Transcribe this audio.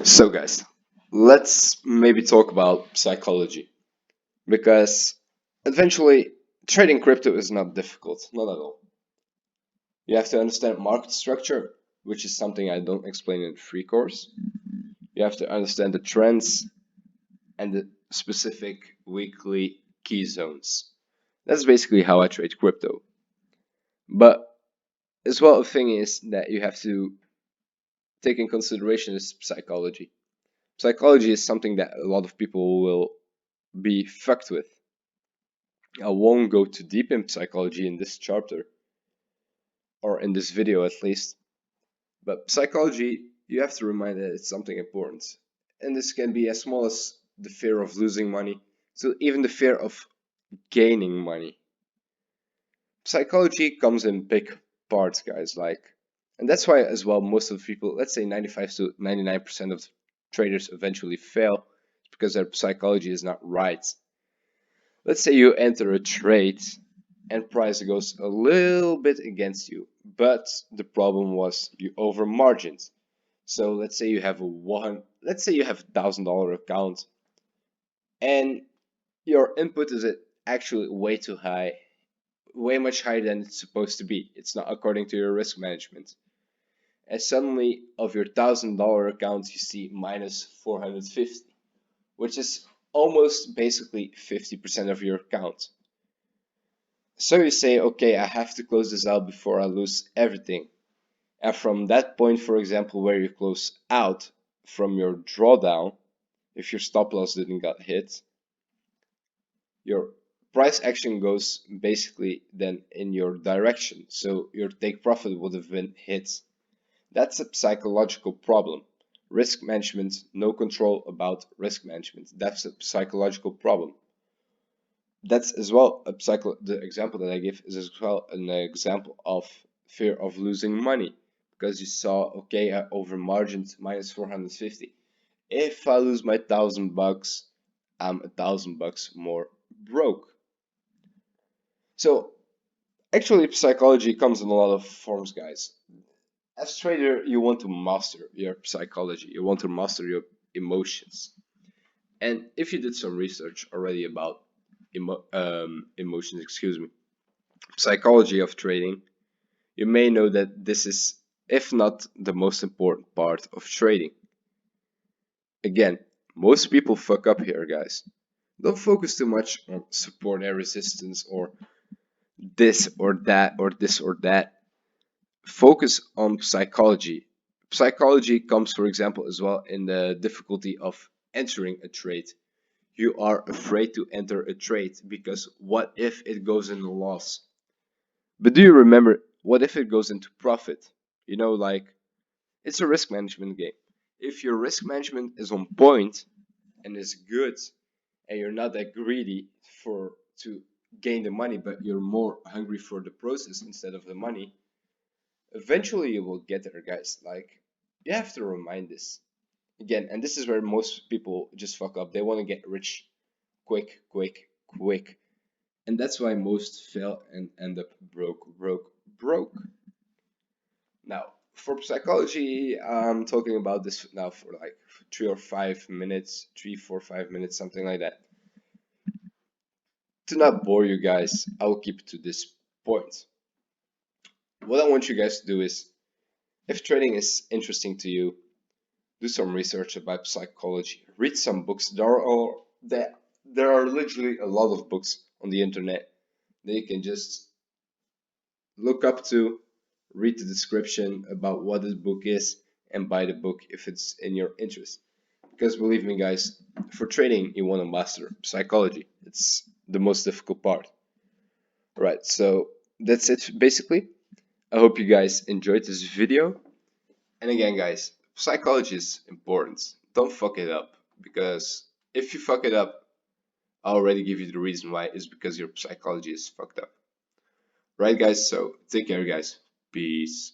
So, guys, let's maybe talk about psychology because eventually trading crypto is not difficult, not at all. You have to understand market structure, which is something I don't explain in the free course. You have to understand the trends and the specific weekly key zones. That's basically how I trade crypto. But as well, the thing is that you have to take in consideration is psychology. Psychology is something that a lot of people will be fucked with. I won't go too deep in psychology in this chapter, or in this video at least, but psychology, you have to remind that it's something important. And this can be as small as the fear of losing money to even the fear of gaining money. Psychology comes in big parts, guys, and that's why as well most of the people, let's say 95 to 99% of traders eventually fail because their psychology is not right. Let's say you enter a trade and price goes a little bit against you, but the problem was you over margined. So let's say you have let's say you have $1,000 account and your input is actually way too high, way much higher than it's supposed to be. It's not according to your risk management. And suddenly of your $1,000 account you see minus 450, which is almost basically 50% of your account. So you say, okay, I have to close this out before I lose everything. And from that point, for example, where you close out from your drawdown, if your stop loss didn't get hit, your price action goes basically then in your direction. So your take profit would have been hit. That's a psychological problem. Risk management, no control about risk management. That's a psychological problem. That's as well the example that I give is as well an example of fear of losing money because you saw, okay, I over margined minus 450. If I lose my $1,000, I'm $1,000 more broke. So actually psychology comes in a lot of forms, guys. As a trader, you want to master your psychology, you want to master your emotions. And if you did some research already about emotions, excuse me, psychology of trading, you may know that this is, if not the most important part of trading. Again, most people fuck up here, guys. Don't focus too much on support and resistance or this or that or this or that. Focus on psychology. Psychology comes, for example, as well in the difficulty of entering a trade. You are afraid to enter a trade because what if it goes in a loss? But do you remember, what if it goes into profit? It's a risk management game. If your risk management is on point and is good, and you're not that greedy to gain the money, but you're more hungry for the process instead of the money, eventually you will get there, guys. You have to remind this again, and this is where most people just fuck up. They want to get rich quick, quick, quick. And that's why most fail and end up broke, broke, broke. Now, for psychology, I'm talking about this now for like 3 or 5 minutes, 3, 4, 5 minutes, something like that. To not bore you guys, I will keep it to this point. What I want you guys to do is, if trading is interesting to you, do some research about psychology. Read some books. There are literally a lot of books on the internet that you can just look up to, read the description about what this book is, and buy the book if it's in your interest. Because believe me, guys, for trading, you want to master psychology. It's the most difficult part. Right, so that's it basically. I hope you guys enjoyed this video. And again, guys, psychology is important. Don't fuck it up, because if you fuck it up, I already give you the reason why. It's because your psychology is fucked up. Right, guys? So take care, guys. Peace.